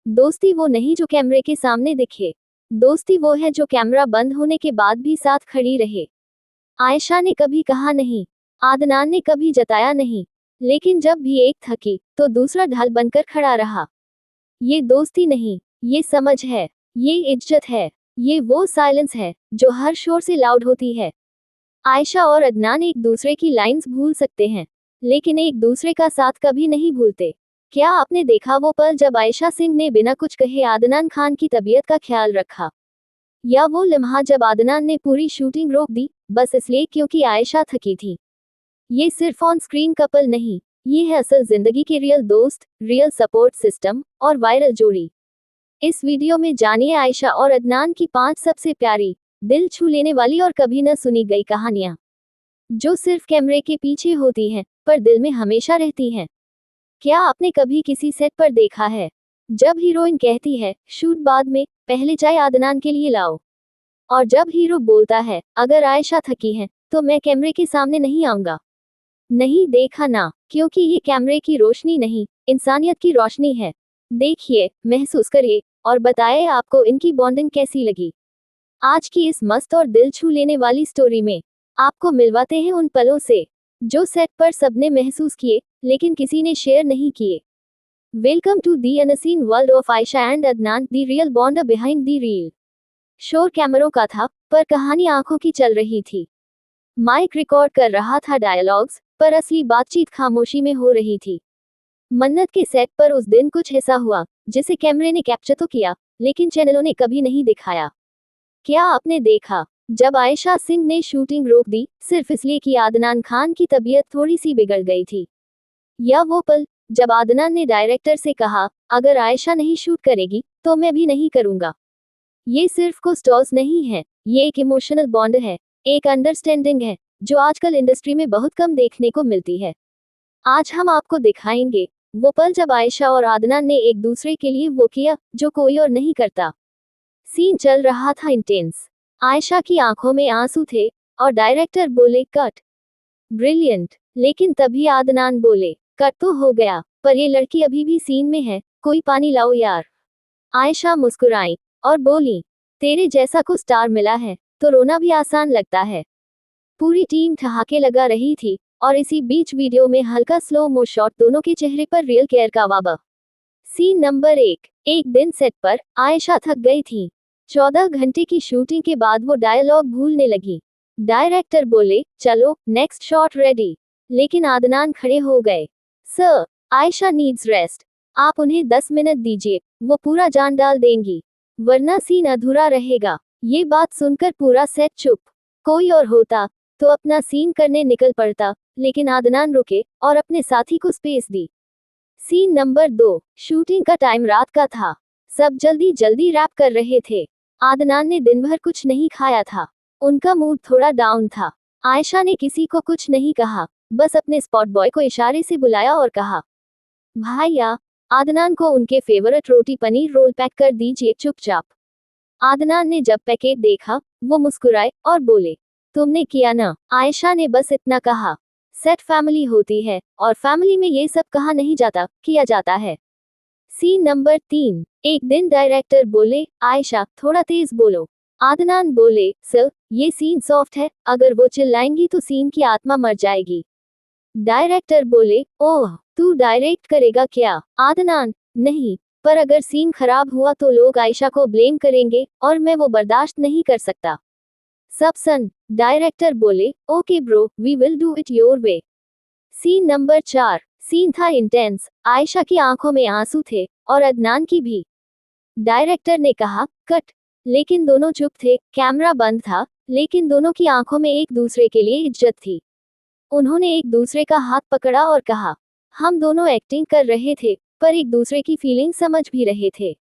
दोस्ती वो नहीं जो कैमरे के सामने दिखे। दोस्ती वो है जो कैमरा बंद होने के बाद भी साथ खड़ी रहे। आयशा ने कभी कहा नहीं, आदनान ने कभी जताया नहीं, लेकिन जब भी एक थकी तो दूसरा ढाल बनकर खड़ा रहा। ये दोस्ती नहीं, ये समझ है, ये इज्जत है, ये वो साइलेंस है जो हर शोर से लाउड होती है। आयशा और अदनान एक दूसरे की लाइंस भूल सकते हैं, लेकिन एक दूसरे का साथ कभी नहीं भूलते। क्या आपने देखा वो पल जब आयशा सिंह ने बिना कुछ कहे आदनान खान की तबीयत का ख्याल रखा? या वो लम्हा जब आदनान ने पूरी शूटिंग रोक दी, बस इसलिए क्योंकि आयशा थकी थी? ये सिर्फ ऑन स्क्रीन कपल नहीं, ये है असल जिंदगी के रियल दोस्त, रियल सपोर्ट सिस्टम और वायरल जोड़ी। इस वीडियो में जानिए आयशा और अदनान की 5 सबसे प्यारी, दिल छू लेने वाली और कभी न सुनी गई कहानियां, जो सिर्फ कैमरे के पीछे होती हैं, पर दिल में हमेशा रहती हैं। क्या आपने कभी किसी सेट पर देखा है जब हीरोइन कहती है शूट बाद में, पहले चाय आदनान के लिए लाओ, और जब हीरो बोलता है अगर आयशा थकी है तो मैं कैमरे के सामने नहीं आऊंगा? नहीं देखा ना, क्योंकि ये कैमरे की रोशनी नहीं, इंसानियत की रोशनी है। देखिए, महसूस करिए और बताएं आपको इनकी बॉन्डिंग कैसी लगी। आज की इस मस्त और दिल छू लेने वाली स्टोरी में आपको मिलवाते हैं उन पलों से जो सेट पर सबने महसूस किए, लेकिन किसी ने शेयर नहीं किए। Welcome to the unseen world of Ayesha and Adnan, the real bond behind the reel. शोर कैमरों का था, पर कहानी आंखों की चल रही थी। माइक रिकॉर्ड कर रहा था डायलॉग्स, पर असली बातचीत खामोशी में हो रही थी। मन्नत के सेट पर उस दिन कुछ ऐसा हुआ जिसे कैमरे ने कैप्चर तो किया, लेकिन चैनलों ने कभी नहीं दिखाया। क्या आपने देखा जब आयशा सिंह ने शूटिंग रोक दी सिर्फ इसलिए कि आदनान खान की तबीयत थोड़ी सी बिगड़ गई थी? या वो पल जब आदनान ने डायरेक्टर से कहा अगर आयशा नहीं शूट करेगी तो मैं भी नहीं करूंगा? ये सिर्फ को स्टॉल्स नहीं है, ये एक इमोशनल बॉन्ड है, एक अंडरस्टैंडिंग है जो आजकल इंडस्ट्री में बहुत कम देखने को मिलती है। आज हम आपको दिखाएंगे वो पल जब आयशा और आदनान ने एक दूसरे के लिए वो किया जो कोई और नहीं करता। सीन चल रहा था इंटेंस, आयशा की आंखों में आंसू थे और डायरेक्टर बोले कट। ब्रिलियंट। लेकिन तभी आदनान बोले कट तो हो गया, पर ये लड़की अभी भी सीन में है, कोई पानी लाओ यार। आयशा मुस्कुराई और बोली तेरे जैसा को स्टार मिला है तो रोना भी आसान लगता है। पूरी टीम ठहाके लगा रही थी और इसी बीच वीडियो में हल्का स्लो मो शॉट दोनों के चेहरे पर रियल केयर का वाबा। Scene number 1। एक दिन सेट पर आयशा थक गई थी। 14 घंटे की शूटिंग के बाद वो डायलॉग भूलने लगी। डायरेक्टर बोले चलो नेक्स्ट शॉट रेडी, लेकिन आदनान खड़े हो गए। सर, आयशा नीड्स रेस्ट, आप उन्हें 10 मिनट दीजिए, वो पूरा जान डाल देंगी, वरना सीन अधूरा रहेगा। ये बात सुनकर पूरा सेट चुप। कोई और होता तो अपना सीन करने निकल पड़ता, लेकिन आदनान रुके और अपने साथी को स्पेस दी। Scene number 2। शूटिंग का टाइम रात का था, सब जल्दी जल्दी रैप कर रहे थे। आदनान ने दिन भर कुछ नहीं खाया था, उनका मूड थोड़ा डाउन था। आयशा ने किसी को कुछ नहीं कहा, बस अपने स्पॉट बॉय को इशारे से बुलाया और कहा भाइया, आदनान को उनके फेवरेट रोटी पनीर रोल पैक कर दीजिए चुपचाप। आदनान ने जब पैकेट देखा वो मुस्कुराए और बोले तुमने किया ना। आयशा ने बस इतना कहा। सेट फैमिली होती है और फैमिली में ये सब कहा नहीं जाता, किया जाता है। Scene number 3। एक दिन डायरेक्टर बोले आयशा थोड़ा तेज बोलो। आदनान बोले सर, ये सीन सॉफ्ट है, अगर वो चिल्लाएंगी तो सीन की आत्मा मर जाएगी। डायरेक्टर बोले ओह, तू डायरेक्ट करेगा क्या? आदनान नहीं, पर अगर सीन खराब हुआ तो लोग आयशा को ब्लेम करेंगे और मैं वो बर्दाश्त नहीं कर सकता। सब सन। डायरेक्टर बोले okay bro, we will do it your way. Scene number 4। Scene था इंटेंस, आयशा की आंखों में आंसू थे और अदनान की भी। डायरेक्टर ने कहा कट, लेकिन दोनों चुप थे, कैमरा बंद था, लेकिन दोनों की आंखों में एक दूसरे के लिए इज्जत थी। उन्होंने एक दूसरे का हाथ पकड़ा और कहा हम दोनों एक्टिंग कर रहे थे, पर एक दूसरे की फीलिंग समझ भी रहे थे।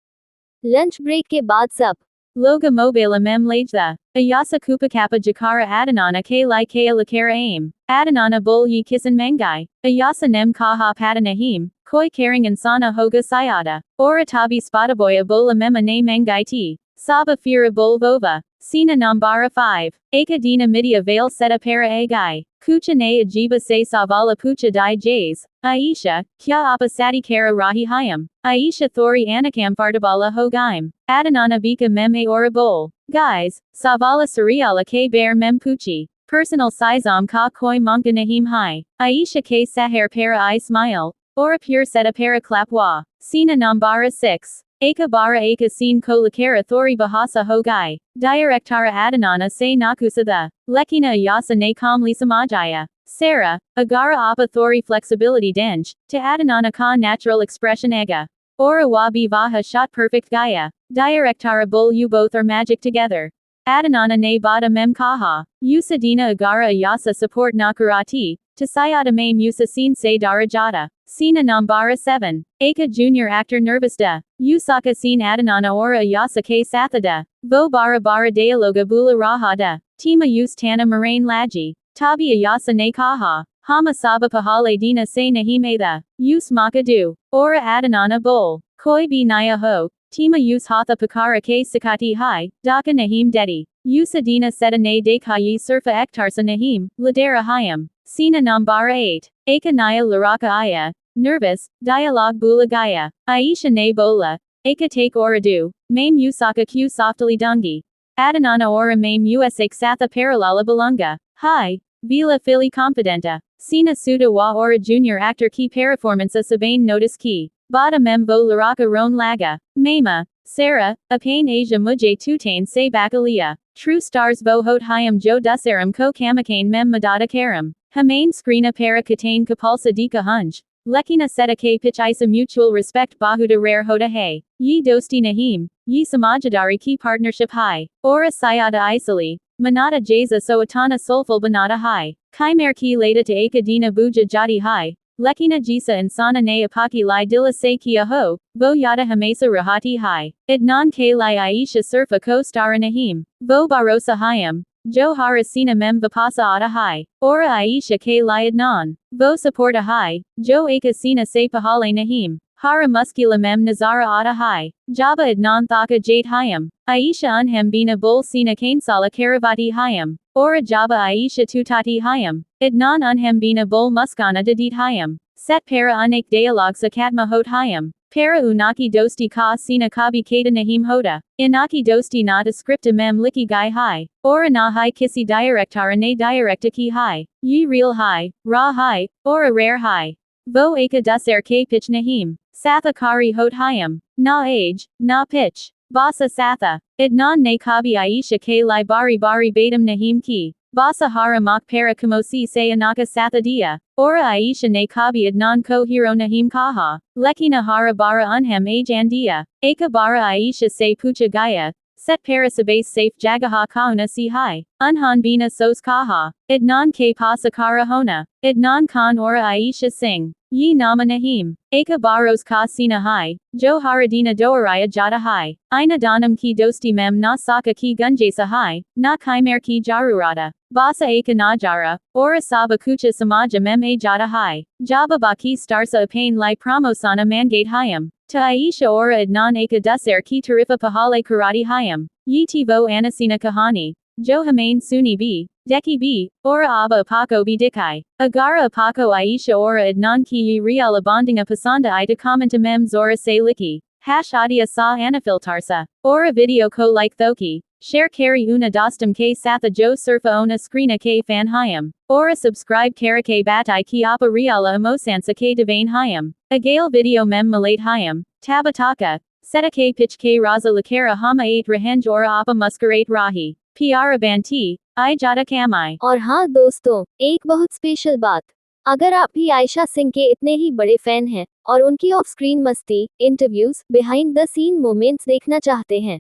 लंच ब्रेक के बाद सब Loga mobile mem lagda. Ayasa kupa kappa jakara adanana k li kaya lakara aim. Adanana bul yi kisan mangai. Ayasa nem kaha padanahim. Koi karing insana hoga sayada. Ora tabi spadaboya bola mema ne mangai ti. Saba fira bul vova. Sina Nambara 5. Eka Dina Midia Vale Seta Para Agai. Kucha Ne Ajiba Se Savala Pucha Di Jays. Aisha, Kya Apa Sati Kara Rahi Hayam. Aisha Thori Anakam Fartabala Hogaim. Adanana Bika Mem Aora Bol. Guys, Savala Sariala K Bear Mem Puchi. Personal Sizam Ka Koi Monka Nahim Hai. Aisha K Sahar Para I Smile. Ora Pure Seta Para Klapwa. Sina Nambara 6. Eka bara eka sin ko lakara thori bahasa hogai. Directara adanana se nakusatha. Lekina ayasa ne kamli samajaya. Sarah, agara apa thori flexibility denj. To adanana ka natural expression ega. Ora wabi vaha shot perfect gaya. Directara bull you both are magic together. Adanana ne bada mem kaha. Usadina agara ayasa support nakarati. Tasayada mame Yusa Sin Se Darajata. Sina Nambara 7. Eka Junior Actor Nervista. Usaka Sin Adanana Ora Ayasa K Sathada. Vo Bara Bara Dialoga Bula Rahada. Tima Yus Tana Moraine Laji. Tabi Ayasa Ne Kaha. Hama Saba Pahale Dina Se Nahimeda. Yus Makadu. Ora Adanana Bol. Koi Bi Naya Ho. Tima Yus Hatha Pakara K Sakati Hai. Daka Nahim Dedi. Usadina Seta Ne Dekayi Surfa Ektarsa Nahim. Ladera Hayam. Sina Nambara 8. Eka Naya Laraka Aya. Nervous. Dialogue Bula Gaya. Aisha Ne Bola. Eka Take Oradu. Mame Usaka Q Softly Dungi. Adanana Ora Mame Usak Satha Paralala Balunga. Hi. Vila Fili Confidenta. Sina Suda Wa Ora Junior Actor Ki Paraformansa Sabane Notice Ki. Bada Membo Laraka Ron Laga. Mama. Sarah. Apane Asia Mujay Tutain Se Bakalia. True Stars Vo Hot Hyam Jo Dusaram Ko Kamakane Mem Madada Karam. Hamain Screena Para Katane Kapalsa Dika Hunj. Lekina Seta K Pitch Isa Mutual Respect Bahuda Rare Hoda Hay. Yi Dosti Nahim. Yi Samajadari Ki Partnership High. Ora Sayada Isali. Manata Jaza Soatana Soulful Banata High. Chimere Ki Leda to Eka Dina Buja Jadi High. Lekina Jisa and Sana Ne Apaki Lai Dilla Se Kia Ho. Vo Yada Hamesa Rahati High. Idnan K Lai Aisha Surfa Ko Stara Nahim. Vo Barosa Hayam. Jo Harasina Mem Vipasa Ada Hai. Ora Aisha K Liadnan. Vo Supporta Hai. Jo Eka Sina Se Pahale Nahim. Hara Muskila Mem Nazara Ada Hai. Jaba Adnan Thaka Jade Hayam. Aisha Unhem Bina Bol Sina Kainsala Karavati Hayam. Ora Jaba Aisha Tutati Hayam. Idnan Unhem Bina Bol Muskana Dadit Hayam. Set Para Unak Dialogue Sakatma Hot Hayam. Para Unaki Dosti Ka Sina Kabi Kada Nahim Hoda. Inaki Dosti Na Scripta Mem Liki Gai Hai. Ora Na Hai Kisi Directara Ne Directa Ki Hai. Yi Real Hai. Ra Hai. Ora Rare Hai. Vo Eka Duser K Pitch Nahim. Satha Kari Hot Hayam. Na Age. Na Pitch. Basa Satha. Idnan Ne Kabi Aisha K Lai Bari Bari Badam Nahim Ki. Basa Hara Mak Para Kamosi Se Anaka Satha Dia. Ora Aisha Ne Kabi Adnan Ko Hiro Nahim Kaha. Lekina Hara Bara Unhem Age Andia. Eka Bara Aisha Se Pucha Gaya. Set Para Sabase Safe Jagaha Kauna Si Hai. Unhan Bina Sos Kaha. Idnan K Pasa Kara Hona. Idnan Khan Ora Aisha Singh. Yi Nama Nahim. Eka Baros Ka Sina Hai. Jo Haradina Doaraya Jada Hai. Ina Danam Ki Dosti Mem Na Saka Ki Gunjasa Hai. Na Chimere Ki Jarurada. Basa Eka Najara. Ora Saba Kucha Samaja Mem A Jada Hai. Jaba Baki Starsa Apane Lai Pramosana Mangate Hayam. Ta Aisha Ora Adnan Eka Duser Ki Tarifa Pahale Karati Hayam. Yi Tivo Anasina Kahani. Jo Hamain Suni B. Deki B. Ora Aba Apako B. Dikai. Agara Apako Aisha Ora Adnan Ki Yi Real Abondinga Pasanda Ida Commenta Mem Zora Se Liki. Hash Adia Sa Anafiltarsa. Ora Video Ko Like Thoki. Share Kari Una Dostum K Satha Jo Surfa Ona Screena K Fan Hayam. Ora Subscribe Kara K Batai Ki Apa Reala Amosansa K Devane Hayam. Agale Video Mem Malate Hayam. Tabataka. Seta K Pitch K Raza Lakara Hama 8 Rahenj Ora Apa Muskarate Rahi. Piara Banti. I Jada Kamai. और हाँ दोस्तों, एक बहुत special बात। अगर आप भी आयशा सिंह के इतने ही बड़े फैन हैं और उनकी ऑफ स्क्रीन मस्ती, interviews, behind the scene moments देखना चाहते हैं,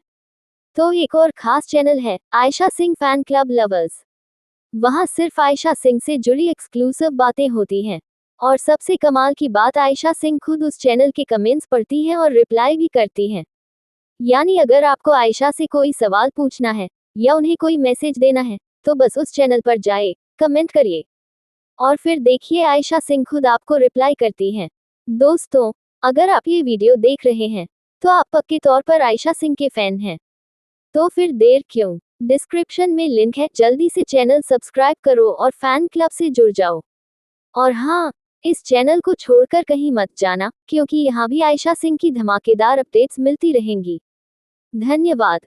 तो एक और खास चैनल है Ayesha Singh fan club lovers. वहाँ सिर्फ आयशा सिंह से जुड़ी एक्सक्लूसिव बातें होती हैं और सबसे कमाल की बात, आयशा सिंह खुद उस चैनल के कमेंट्स पढ़ती हैं और रिप्लाई भी करती हैं। यानी अगर आपको आयशा से कोई सवाल पूछना है या उन्हें कोई मैसेज देना है तो बस उस चैनल पर जाए, कमेंट करिए और फिर देखिए आयशा सिंह खुद आपको रिप्लाई करती हैं। दोस्तों, अगर आप ये वीडियो देख रहे हैं तो आप पक्के तौर पर आयशा सिंह के फैन हैं, तो फिर देर क्यों, डिस्क्रिप्शन में लिंक है, जल्दी से चैनल सब्सक्राइब करो और फैन क्लब से जुड़ जाओ। और हाँ, इस चैनल को छोड़कर कहीं मत जाना, क्योंकि यहाँ भी आयशा सिंह की धमाकेदार अपडेट्स मिलती रहेंगी। धन्यवाद।